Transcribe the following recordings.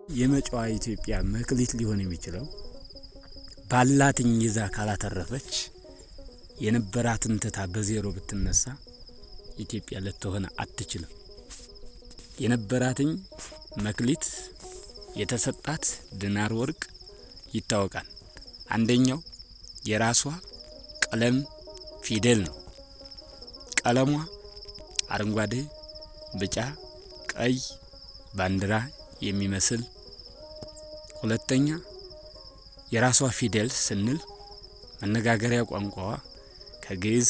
የመጫዋ ኢትዮጵያ መክሊት ሊሆን የሚችለው ባላትኝ ይዛ ካላተረፈች የነበራትን ትታ በዜሮ ብትነሳ ኢትዮጵያ ልትሆን አትችልም። የነበራትኝ መክሊት የተሰጣት ዲናር ወርቅ ይታወቃል። አንደኛው የራሷ ቀለም ፊደል ነው። ቀለሟ አረንጓዴ፣ ቢጫ፣ ቀይ ባንዲራ የሚመስል። ሁለተኛ የራሷ ፊደል ስንል መነጋገሪያ ቋንቋዋ ከግዕዝ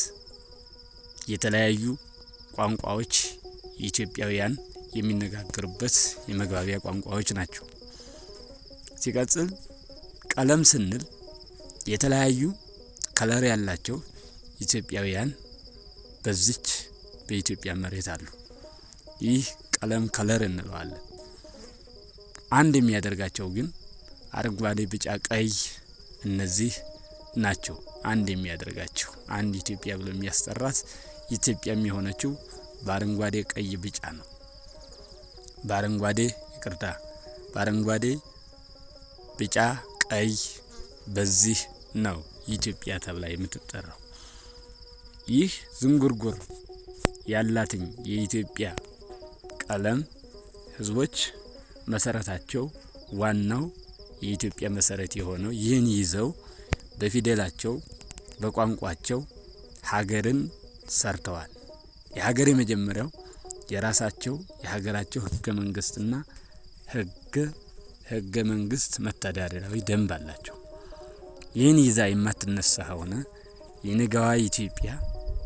የተለያዩ ቋንቋዎች ኢትዮጵያውያን የሚነጋገሩበት የመግባቢያ ቋንቋዎች ናቸው። ሲቀጥል ቀለም ስንል የተለያዩ ከለር ያላቸው ኢትዮጵያውያን በዚች በኢትዮጵያ መሬት አሉ። ይህ ቀለም ከለር እንለዋለን። አንድ የሚያደርጋቸው ግን አረንጓዴ፣ ቢጫ፣ ቀይ እነዚህ ናቸው። አንድ የሚያደርጋቸው አንድ ኢትዮጵያ ብሎ የሚያስጠራት ኢትዮጵያ የሚሆነችው በአረንጓዴ፣ ቀይ፣ ቢጫ ነው። በአረንጓዴ ቢጫ፣ ቀይ በዚህ ነው ኢትዮጵያ ተብላ የምትጠራው። ይህ ዝንጉርጉር ያላትኝ የኢትዮጵያ ቀለም ህዝቦች መሰረታቸው ዋናው የኢትዮጵያ መሰረት የሆነው ይህን ይዘው በፊደላቸው በቋንቋቸው ሀገርን ሰርተዋል። የሀገር የመጀመሪያው የራሳቸው የሀገራቸው ህገ መንግስትና ህገ መንግስት መተዳደሪያዊ ደንብ አላቸው። ይህን ይዛ የማትነሳ ሆነ የነገዋ ኢትዮጵያ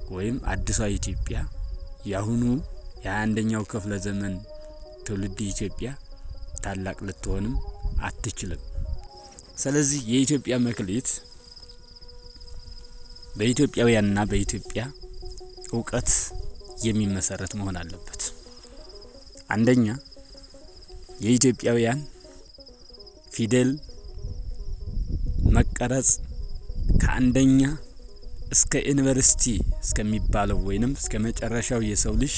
ወይም አዲሷ ኢትዮጵያ ያሁኑ የ21ኛው ክፍለ ዘመን ትውልድ ኢትዮጵያ ታላቅ ልትሆንም አትችልም። ስለዚህ የኢትዮጵያ መክሊት በኢትዮጵያውያንና በኢትዮጵያ እውቀት የሚመሰረት መሆን አለበት። አንደኛ የኢትዮጵያውያን ፊደል መቀረጽ ከአንደኛ እስከ ዩኒቨርሲቲ እስከሚባለው ወይንም እስከ መጨረሻው የሰው ልጅ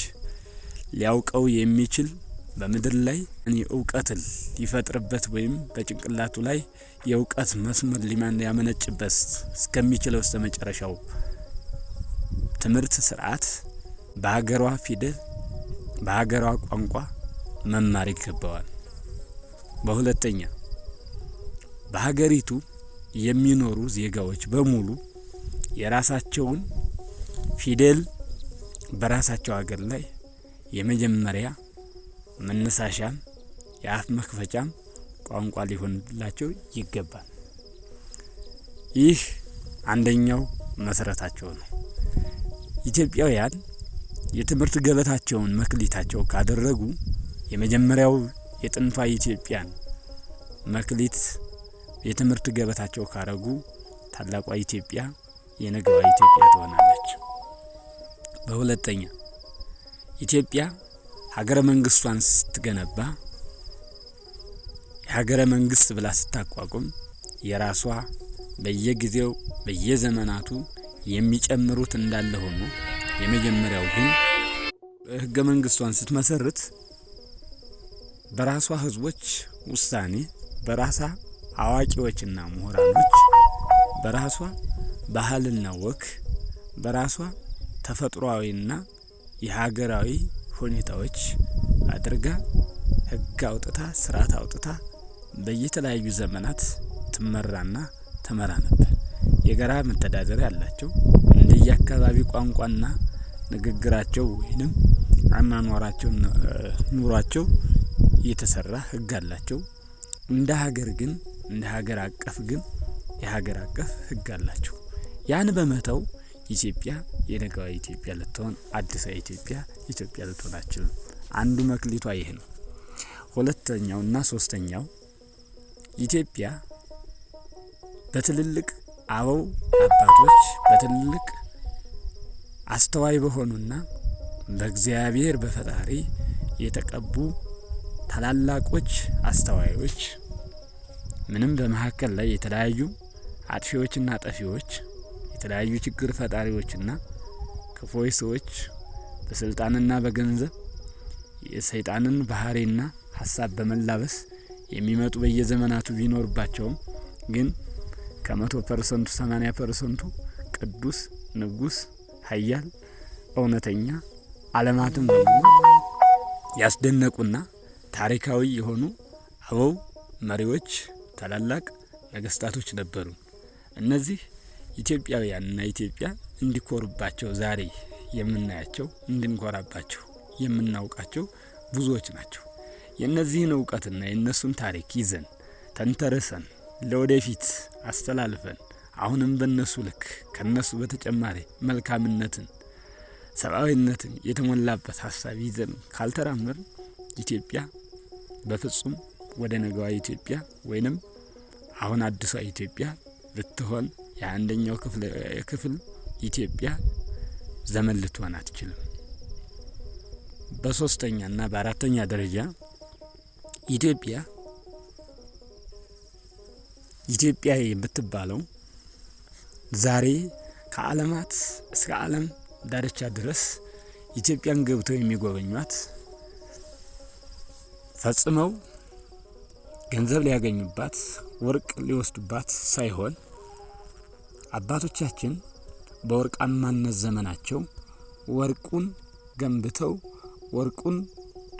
ሊያውቀው የሚችል በምድር ላይ እውቀትን ሊፈጥርበት ወይም በጭንቅላቱ ላይ የእውቀት መስመር ሊያመነጭበት እስከሚችለው እስከ መጨረሻው ትምህርት ስርዓት በሀገሯ ፊደል በሀገሯ ቋንቋ መማር ይገባዋል። በሁለተኛ በሀገሪቱ የሚኖሩ ዜጋዎች በሙሉ የራሳቸውን ፊደል በራሳቸው ሀገር ላይ የመጀመሪያ መነሳሻም የአፍ መክፈቻም ቋንቋ ሊሆንላቸው ይገባል። ይህ አንደኛው መሰረታቸው ነው። ኢትዮጵያውያን የትምህርት ገበታቸውን መክሊታቸው ካደረጉ የመጀመሪያው የጥንቷ ኢትዮጵያን መክሊት የትምህርት ገበታቸው ካረጉ ታላቋ ኢትዮጵያ የነገዋ ኢትዮጵያ ትሆናለች። በሁለተኛ ኢትዮጵያ ሀገረ መንግስቷን ስትገነባ የሀገረ መንግስት ብላ ስታቋቁም የራሷ በየጊዜው በየዘመናቱ የሚጨምሩት እንዳለ ሆኖ የመጀመሪያው ግን ህገ መንግስቷን ስትመሰርት በራሷ ህዝቦች ውሳኔ በራሷ አዋቂዎችና ምሁራኖች በራሷ ባህልና ወግ በራሷ ተፈጥሯዊና የሀገራዊ ሁኔታዎች አድርጋ ህግ አውጥታ ስርዓት አውጥታ በየተለያዩ ዘመናት ትመራና ተመራ ነበር። የጋራ መተዳደሪያ ያላቸው እንደየአካባቢ ቋንቋና ንግግራቸው ወይንም አኗኗራቸው ኑሯቸው የተሰራ ህግ አላቸው። እንደ ሀገር ግን እንደ ሀገር አቀፍ ግን የሀገር አቀፍ ህግ አላቸው። ያን በመተው ኢትዮጵያ የነገዋ ኢትዮጵያ ልትሆን አዲስ ኢትዮጵያ ልትሆን አትችልም። አንዱ መክሊቷ ይሄ ነው። ሁለተኛውና ሶስተኛው ኢትዮጵያ በትልልቅ አበው አባቶች በትልልቅ አስተዋይ በሆኑና በእግዚአብሔር በፈጣሪ የተቀቡ ታላላቆች አስተዋዮች ምንም በመሐከል ላይ የተለያዩ አጥፊዎችና ጠፊዎች የተለያዩ ችግር ፈጣሪዎችና ክፉዎች ሰዎች በስልጣንና በገንዘብ የሰይጣንን ባህሪና ሐሳብ በመላበስ የሚመጡ በየዘመናቱ ቢኖርባቸውም ግን ከ100% 80% ቅዱስ ንጉስ ኃያል እውነተኛ ዓለማትን በሙሉ ያስደነቁና ታሪካዊ የሆኑ አበው መሪዎች ታላላቅ ነገስታቶች ነበሩ። እነዚህ ኢትዮጵያውያንና ኢትዮጵያ እንዲኮሩባቸው ዛሬ የምናያቸው እንድንኮራባቸው የምናውቃቸው ብዙዎች ናቸው። የእነዚህን እውቀትና የእነሱን ታሪክ ይዘን ተንተርሰን ለወደፊት አስተላልፈን አሁንም በእነሱ ልክ ከነሱ በተጨማሪ መልካምነትን ሰብአዊነትን የተሞላበት ሀሳብ ይዘን ካልተራመድን ኢትዮጵያ በፍጹም ወደ ነገዋ ኢትዮጵያ ወይንም አሁን አዲሷ ኢትዮጵያ ልትሆን የአንደኛው ክፍል ኢትዮጵያ ዘመን ልትሆን አትችልም። በሶስተኛና በአራተኛ ደረጃ ኢትዮጵያ የምትባለው ዛሬ ከዓለማት እስከ ዓለም ዳርቻ ድረስ ኢትዮጵያን ገብተው የሚጎበኟት ፈጽመው ገንዘብ ሊያገኙባት ወርቅ ሊወስዱባት ሳይሆን አባቶቻችን በወርቃማነት ዘመናቸው ወርቁን ገንብተው ወርቁን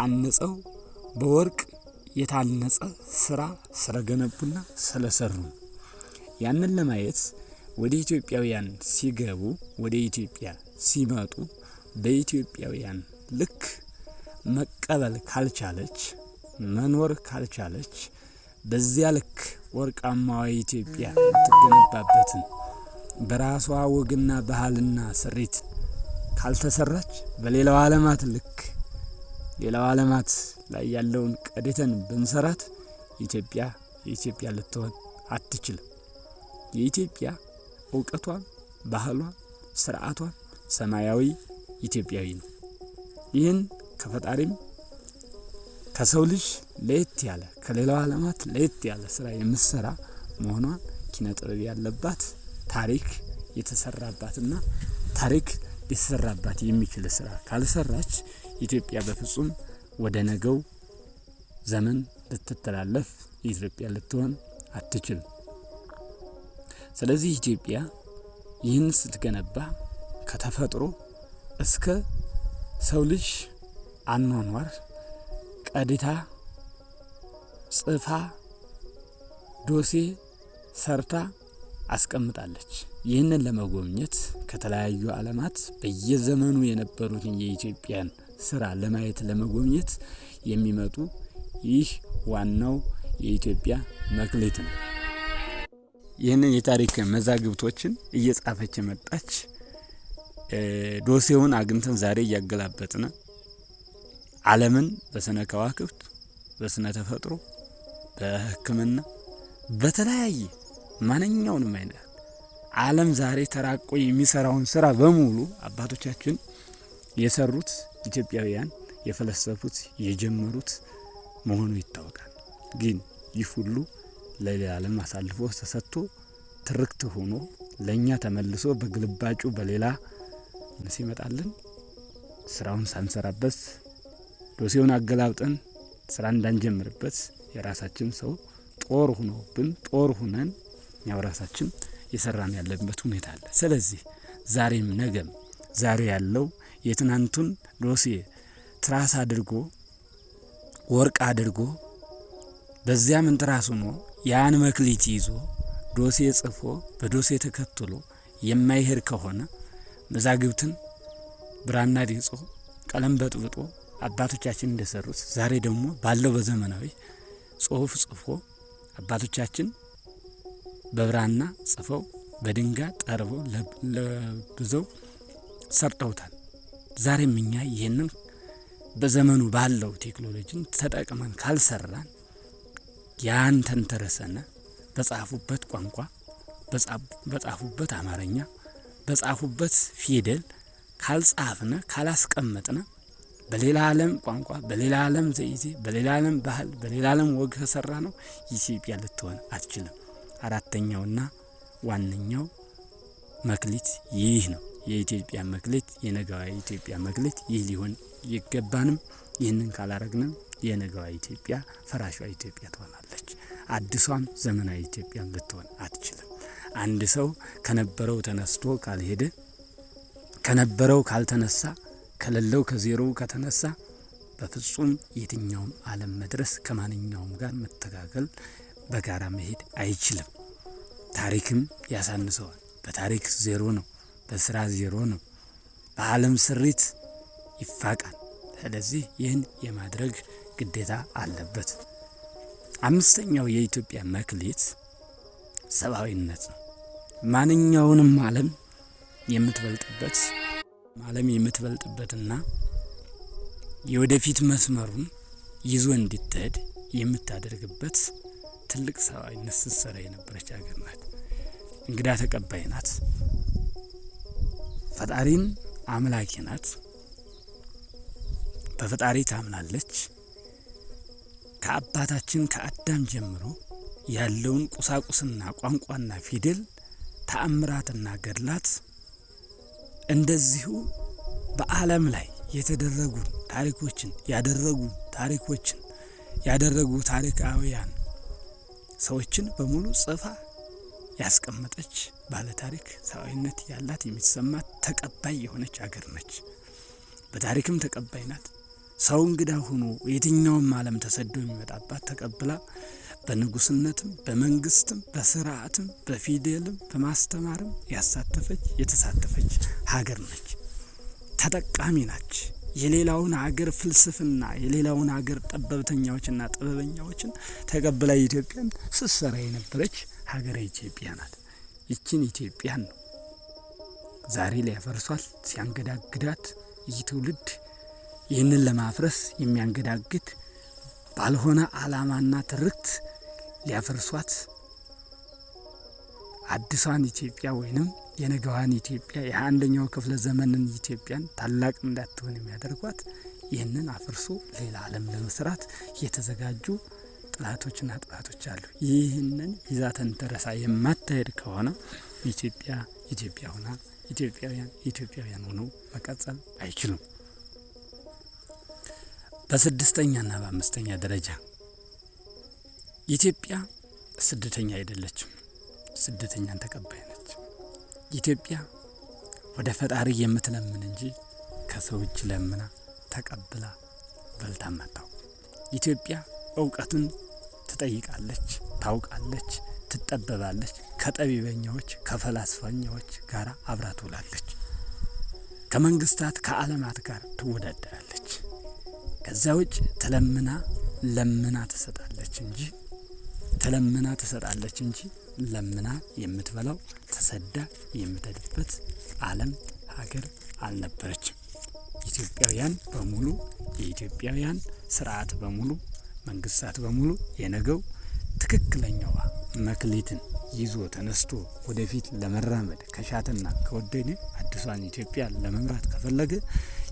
አንጸው በወርቅ የታነጸ ስራ ስለገነቡና ስለሰሩ ያንን ለማየት ወደ ኢትዮጵያውያን ሲገቡ ወደ ኢትዮጵያ ሲመጡ በኢትዮጵያውያን ልክ መቀበል ካልቻለች መኖር ካልቻለች በዚያ ልክ ወርቃማዋ ኢትዮጵያ የምትገነባበትን በራሷ ወግና ባህልና ስሪት ካልተሰራች በሌላው ዓለማት ልክ ሌላው ዓለማት ላይ ያለውን ቀደተን ብንሰራት ኢትዮጵያ ልትሆን አትችልም። የኢትዮጵያ እውቀቷ ባህሏ ስርዓቷ ሰማያዊ ኢትዮጵያዊ ነው። ይህን ከፈጣሪም ከሰው ልጅ ለየት ያለ ከሌላው ዓለማት ለየት ያለ ስራ የምትሰራ መሆኗን ኪነ ጥበብ ያለባት ታሪክ የተሰራባትና ታሪክ ሊሰራባት የሚችል ስራ ካልሰራች ኢትዮጵያ በፍጹም ወደ ነገው ዘመን ልትተላለፍ ኢትዮጵያ ልትሆን አትችልም። ስለዚህ ኢትዮጵያ ይህን ስትገነባ ከተፈጥሮ እስከ ሰው ልጅ አኗኗር ቀድታ ጽፋ ዶሴ ሰርታ አስቀምጣለች። ይህንን ለመጎብኘት ከተለያዩ ዓለማት በየዘመኑ የነበሩትን የኢትዮጵያን ስራ ለማየት ለመጎብኘት የሚመጡ ይህ ዋናው የኢትዮጵያ መክሊት ነው። ይህንን የታሪክ መዛግብቶችን እየጻፈች መጣች። ዶሴውን አግኝተን ዛሬ እያገላበጥን ዓለምን በስነ ከዋክብት በስነ ተፈጥሮ በሕክምና በተለያየ ማንኛውንም አይነት ዓለም ዛሬ ተራቆ የሚሰራውን ስራ በሙሉ አባቶቻችን የሰሩት ኢትዮጵያውያን የፈለሰፉት የጀመሩት መሆኑ ይታወቃል። ግን ይህ ሁሉ ለሌላ ዓለም አሳልፎ ተሰጥቶ ትርክት ሆኖ ለኛ ተመልሶ በግልባጩ በሌላ ሲመጣልን ስራውን ሳንሰራበት ዶሴውን አገላብጠን ስራ እንዳንጀምርበት የራሳችን ሰው ጦር ሆኖብን ጦር ሆነን ያው ራሳችን የሰራን ያለበት ሁኔታ አለ። ስለዚህ ዛሬም ነገም ዛሬ ያለው የትናንቱን ዶሴ ትራስ አድርጎ ወርቅ አድርጎ በዚያ ምን ትራስ ሆኖ ያን መክሊት ይዞ ዶሴ ጽፎ በዶሴ ተከትሎ የማይሄድ ከሆነ መዛግብትን ብራና ዲጾ ቀለም በጥብጦ አባቶቻችን እንደሰሩት ዛሬ ደግሞ ባለው በዘመናዊ ጽሁፍ ጽፎ አባቶቻችን በብራና ጽፈው በድንጋይ ጠርበው ለብዘው ሰርተውታል። ዛሬም እኛ ይሄንን በዘመኑ ባለው ቴክኖሎጂ ተጠቅመን ካልሰራን ያን ተንተረሰነ በጻፉበት ቋንቋ በጻፉበት አማርኛ በጻፉበት ፊደል ካልጻፍነ ካላስቀመጥነ በሌላ ዓለም ቋንቋ በሌላ ዓለም ዘይዜ በሌላ ዓለም ባህል በሌላ ዓለም ወግ ተሰራ ነው ኢትዮጵያ ልትሆን አትችልም። አራተኛውና ዋነኛው መክሊት ይህ ነው። የኢትዮጵያ መክሊት የነገዋ ኢትዮጵያ መክሊት ይህ ሊሆን ይገባንም። ይህንን ካላረግንም የነገዋ ኢትዮጵያ ፈራሿ ኢትዮጵያ ትሆናለች። አዲሷም ዘመናዊ ኢትዮጵያ ልትሆን አትችልም። አንድ ሰው ከነበረው ተነስቶ ካልሄደ፣ ከነበረው ካልተነሳ፣ ከሌለው ከዜሮው ከተነሳ በፍጹም የትኛውም ዓለም መድረስ ከማንኛውም ጋር መተጋገል በጋራ መሄድ አይችልም። ታሪክም ያሳንሰዋል። በታሪክ ዜሮ ነው፣ በስራ ዜሮ ነው፣ በዓለም ስሪት ይፋቃል። ስለዚህ ይህን የማድረግ ግዴታ አለበት። አምስተኛው የኢትዮጵያ መክሊት ሰብአዊነት ነው። ማንኛውንም ዓለም የምትበልጥበትና የወደፊት መስመሩን ይዞ እንዲትሄድ የምታደርግበት ትልቅ ሰብአዊነት ስትሰራ የነበረች ሀገር ናት። እንግዳ ተቀባይ ናት። ፈጣሪን አምላኪ ናት። በፈጣሪ ታምናለች። ከአባታችን ከአዳም ጀምሮ ያለውን ቁሳቁስና ቋንቋና ፊደል ተአምራትና ገድላት እንደዚሁ በዓለም ላይ የተደረጉ ታሪኮችን ያደረጉ ታሪካውያን ሰዎችን በሙሉ ጽፋ ያስቀመጠች ባለ ታሪክ ሰብአዊነት ያላት የሚሰማት ተቀባይ የሆነች ሀገር ነች። በታሪክም ተቀባይ ናት። ሰው እንግዳ ሆኖ የትኛውም ዓለም ተሰዶ የሚመጣባት ተቀብላ በንጉስነትም በመንግስትም በስርዓትም በፊደልም በማስተማርም የተሳተፈች ሀገር ነች። ተጠቃሚ ናች። የሌላውን ሀገር ፍልስፍና የሌላውን ሀገር ጠበብተኛዎችና ጥበበኛዎችን ተቀብላ ኢትዮጵያን ስትሰራ የነበረች ሀገረ ኢትዮጵያ ናት። ይችን ኢትዮጵያን ነው ዛሬ ሊያፈርሷት ሲያንገዳግዳት ይህ ትውልድ ይህንን ለማፍረስ የሚያንገዳግድ ባልሆነ ዓላማና ትርክት ሊያፈርሷት አዲሷን ኢትዮጵያ ወይንም የነገዋን ኢትዮጵያ የ21ኛው ክፍለ ዘመንን ኢትዮጵያን ታላቅ እንዳትሆን የሚያደርጓት ይህንን አፍርሶ ሌላ ዓለም ለመስራት የተዘጋጁ ጥላቶችና ጥላቶች አሉ። ይህንን ይዛ ተንተረሳ የማትሄድ ከሆነ ኢትዮጵያውያን ሆነው መቀጠል አይችሉም። በስድስተኛና በአምስተኛ ደረጃ ኢትዮጵያ ስደተኛ አይደለችም፣ ስደተኛን ተቀባይ ነች። ኢትዮጵያ ወደ ፈጣሪ የምትለምን እንጂ ከሰው እጅ ለምና ተቀብላ በልታ ማታው። ኢትዮጵያ እውቀትን ትጠይቃለች፣ ታውቃለች፣ ትጠበባለች። ከጠቢበኛዎች ከፈላስፈኛዎች ጋር አብራ ትውላለች። ከመንግስታት ከዓለማት ጋር ትወዳደራለች። ከዛ ውጭ ለምና ትሰጣለች እንጂ ለምና የምትበላው ተሰዳ የምትሄድበት ዓለም ሀገር አልነበረችም። ኢትዮጵያውያን በሙሉ የኢትዮጵያውያን ስርዓት በሙሉ መንግስታት በሙሉ የነገው ትክክለኛዋ መክሊትን ይዞ ተነስቶ ወደፊት ለመራመድ ከሻተና ከወደደ አዲሷን ኢትዮጵያ ለመምራት ከፈለገ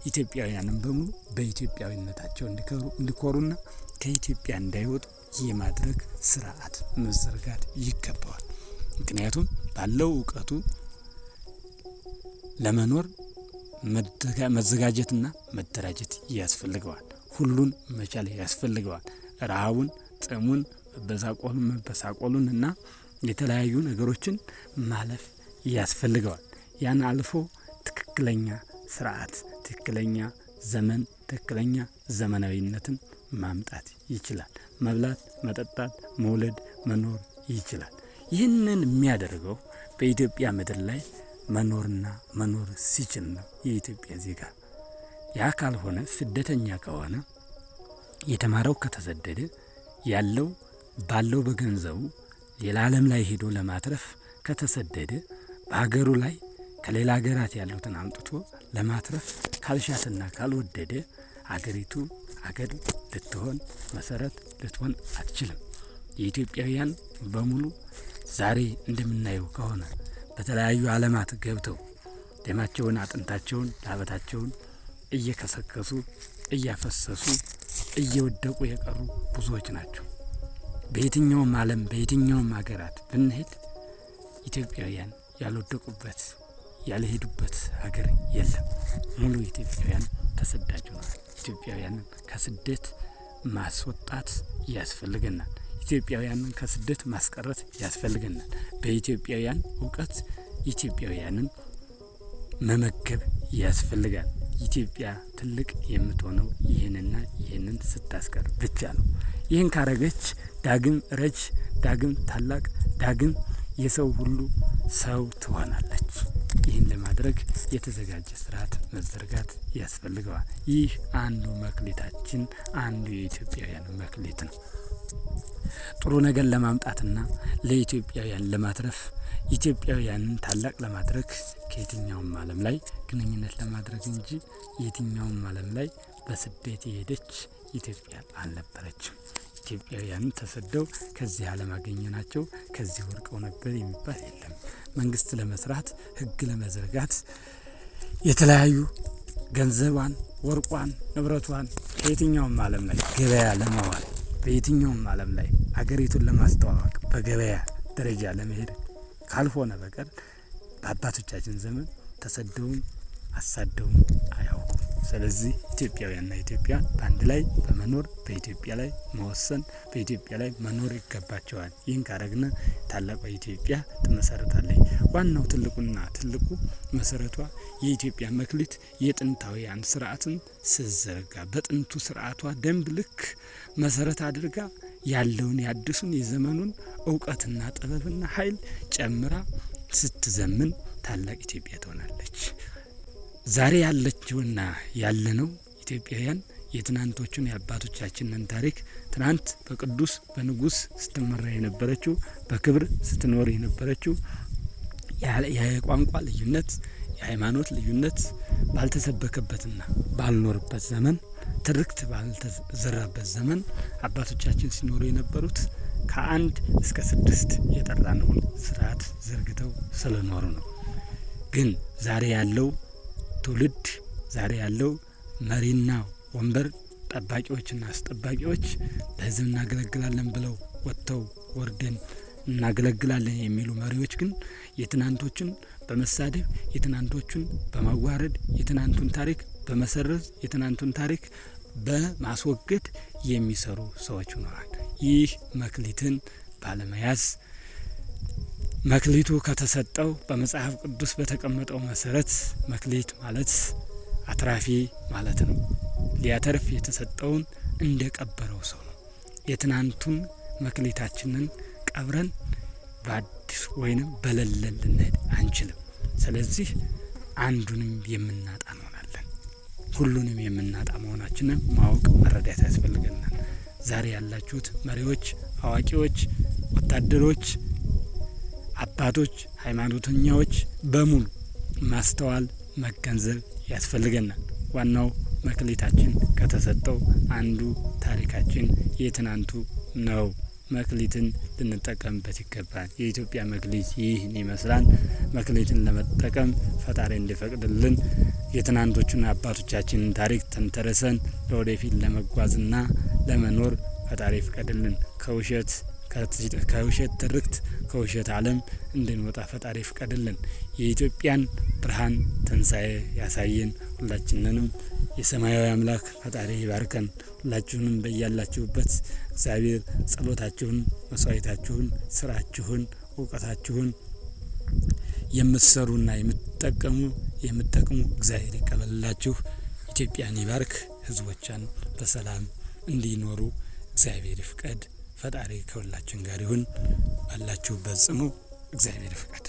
ኢትዮጵያውያንም በሙሉ በኢትዮጵያዊነታቸው እንዲኮሩና ከኢትዮጵያ እንዳይወጡ የማድረግ ስርዓት መዘርጋት ይገባዋል። ምክንያቱም ባለው እውቀቱ ለመኖር መዘጋጀትና መደራጀት ያስፈልገዋል። ሁሉን መቻል ያስፈልገዋል። ረሃቡን፣ ጥሙን፣ መበሳቆሉን እና የተለያዩ ነገሮችን ማለፍ ያስፈልገዋል። ያን አልፎ ትክክለኛ ስርዓት፣ ትክክለኛ ዘመን፣ ትክክለኛ ዘመናዊነትን ማምጣት ይችላል። መብላት፣ መጠጣት፣ መውለድ፣ መኖር ይችላል። ይህንን የሚያደርገው በኢትዮጵያ ምድር ላይ መኖር ሲችል ነው የኢትዮጵያ ዜጋ። ያ ካልሆነ ስደተኛ ከሆነ የተማረው ከተሰደደ ባለው በገንዘቡ ሌላ ዓለም ላይ ሄዶ ለማትረፍ ከተሰደደ በሀገሩ ላይ ከሌላ ሀገራት ያሉትን አምጥቶ ለማትረፍ ካልሻትና ካልወደደ አገሪቱ አገር ልትሆን መሰረት ልትሆን አትችልም። የኢትዮጵያውያን በሙሉ ዛሬ እንደምናየው ከሆነ በተለያዩ ዓለማት ገብተው ደማቸውን፣ አጥንታቸውን፣ ላበታቸውን እየከሰከሱ እያፈሰሱ እየወደቁ የቀሩ ብዙዎች ናቸው። በየትኛውም ዓለም በየትኛውም ሀገራት ብንሄድ ኢትዮጵያውያን ያልወደቁበት ያልሄዱበት ሀገር የለም። ሙሉ ኢትዮጵያውያን ተሰዳጅ ሆነዋል። ኢትዮጵያውያን ከስደት ማስወጣት ያስፈልገናል። ኢትዮጵያውያንን ከስደት ማስቀረት ያስፈልገናል። በኢትዮጵያውያን እውቀት ኢትዮጵያውያንን መመገብ ያስፈልጋል። ኢትዮጵያ ትልቅ የምትሆነው ይህንን ስታስቀር ብቻ ነው። ይህን ካረገች ዳግም ረጅ፣ ዳግም ታላቅ፣ ዳግም የሰው ሁሉ ሰው ትሆናለች። ይህን ለማድረግ የተዘጋጀ ስርዓት መዘርጋት ያስፈልገዋል። ይህ አንዱ መክሊታችን፣ አንዱ የኢትዮጵያውያን መክሊት ነው። ጥሩ ነገር ለማምጣትና ለኢትዮጵያውያን ለማትረፍ ኢትዮጵያውያንን ታላቅ ለማድረግ ከየትኛውም ዓለም ላይ ግንኙነት ለማድረግ እንጂ የትኛውም ዓለም ላይ በስደት የሄደች ኢትዮጵያ አልነበረችም። ኢትዮጵያውያን ተሰደው ከዚህ ዓለም አገኘናቸው ከዚህ ወርቀው ነበር የሚባል የለም። መንግስት ለመስራት ህግ ለመዘርጋት የተለያዩ ገንዘቧን፣ ወርቋን፣ ንብረቷን ከየትኛውም ዓለም ላይ ገበያ ለማዋል በየትኛውም ዓለም ላይ አገሪቱን ለማስተዋወቅ በገበያ ደረጃ ለመሄድ ካልሆነ በቀር በአባቶቻችን ዘመን ተሰደውም አሳደውም አያውቁም። ስለዚህ ኢትዮጵያውያንና ኢትዮጵያ በአንድ ላይ በመኖር በኢትዮጵያ ላይ መወሰን በኢትዮጵያ ላይ መኖር ይገባቸዋል። ይህን ካረግነ ታላቋ ኢትዮጵያ ትመሰረታለች። ዋናው ትልቁ መሰረቷ የኢትዮጵያ መክሊት የጥንታውያን ስርዓትን ስትዘረጋ በጥንቱ ስርዓቷ ደንብ ልክ መሰረት አድርጋ ያለውን ያድሱን የዘመኑን እውቀትና ጥበብና ኃይል ጨምራ ስትዘምን ታላቅ ኢትዮጵያ ትሆናለች። ዛሬ ያለችውና ያለነው ኢትዮጵያውያን የትናንቶቹን የአባቶቻችንን ታሪክ ትናንት በቅዱስ በንጉስ ስትመራ የነበረችው በክብር ስትኖር የነበረችው የቋንቋ ልዩነት የሃይማኖት ልዩነት ባልተሰበከበትና ባልኖርበት ዘመን ትርክት ባልተዘራበት ዘመን አባቶቻችን ሲኖሩ የነበሩት ከ1 እስከ 6 የጠራነውን ስርዓት ዘርግተው ስለኖሩ ነው። ግን ዛሬ ያለው ትውልድ ዛሬ ያለው መሪና ወንበር ጠባቂዎችና አስጠባቂዎች ለህዝብ እናገለግላለን ብለው ወጥተው ወርደን እናገለግላለን የሚሉ መሪዎች ግን የትናንቶችን በመሳደብ የትናንቶቹን በማዋረድ የትናንቱን ታሪክ በመሰረዝ የትናንቱን ታሪክ በማስወገድ የሚሰሩ ሰዎች ሆነዋል። ይህ መክሊትን ባለመያዝ መክሊቱ ከተሰጠው በመጽሐፍ ቅዱስ በተቀመጠው መሰረት መክሊት ማለት አትራፊ ማለት ነው። ሊያተርፍ የተሰጠውን እንደቀበረው ሰው ነው። የትናንቱን መክሊታችንን ቀብረን በአዲስ ወይንም በለለን ልንሄድ አንችልም። ስለዚህ አንዱንም የምናጣ እንሆናለን። ሁሉንም የምናጣ መሆናችንን ማወቅ መረዳት ያስፈልገናል። ዛሬ ያላችሁት መሪዎች፣ አዋቂዎች፣ ወታደሮች፣ አባቶች፣ ሃይማኖተኛዎች በሙሉ ማስተዋል መገንዘብ ያስፈልገናል። ዋናው መክሊታችን ከተሰጠው አንዱ ታሪካችን የትናንቱ ነው። መክሊትን ልንጠቀምበት ይገባል። የኢትዮጵያ መክሊት ይህን ይመስላል። መክሊትን ለመጠቀም ፈጣሪ እንዲፈቅድልን የትናንቶቹን አባቶቻችንን ታሪክ ተንተረሰን ለወደፊት ለመጓዝና ለመኖር ፈጣሪ ይፍቀድልን። ከውሸት ትርክት ከውሸት ዓለም እንድንወጣ ፈጣሪ ይፍቀድልን። የኢትዮጵያን ብርሃን ትንሣኤ ያሳየን። ሁላችንንም የሰማያዊ አምላክ ፈጣሪ ይባርከን። ሁላችሁንም በያላችሁበት እግዚአብሔር ጸሎታችሁን፣ መስዋዕታችሁን፣ ስራችሁን፣ እውቀታችሁን የምትሰሩና የምትጠቅሙ እግዚአብሔር ይቀበልላችሁ። ኢትዮጵያን ይባርክ። ህዝቦቿን በሰላም እንዲኖሩ እግዚአብሔር ይፍቀድ። ፈጣሪ ከሁላችን ጋር ይሁን። ባላችሁበት ጽኑ። እግዚአብሔር ይፍቀድ።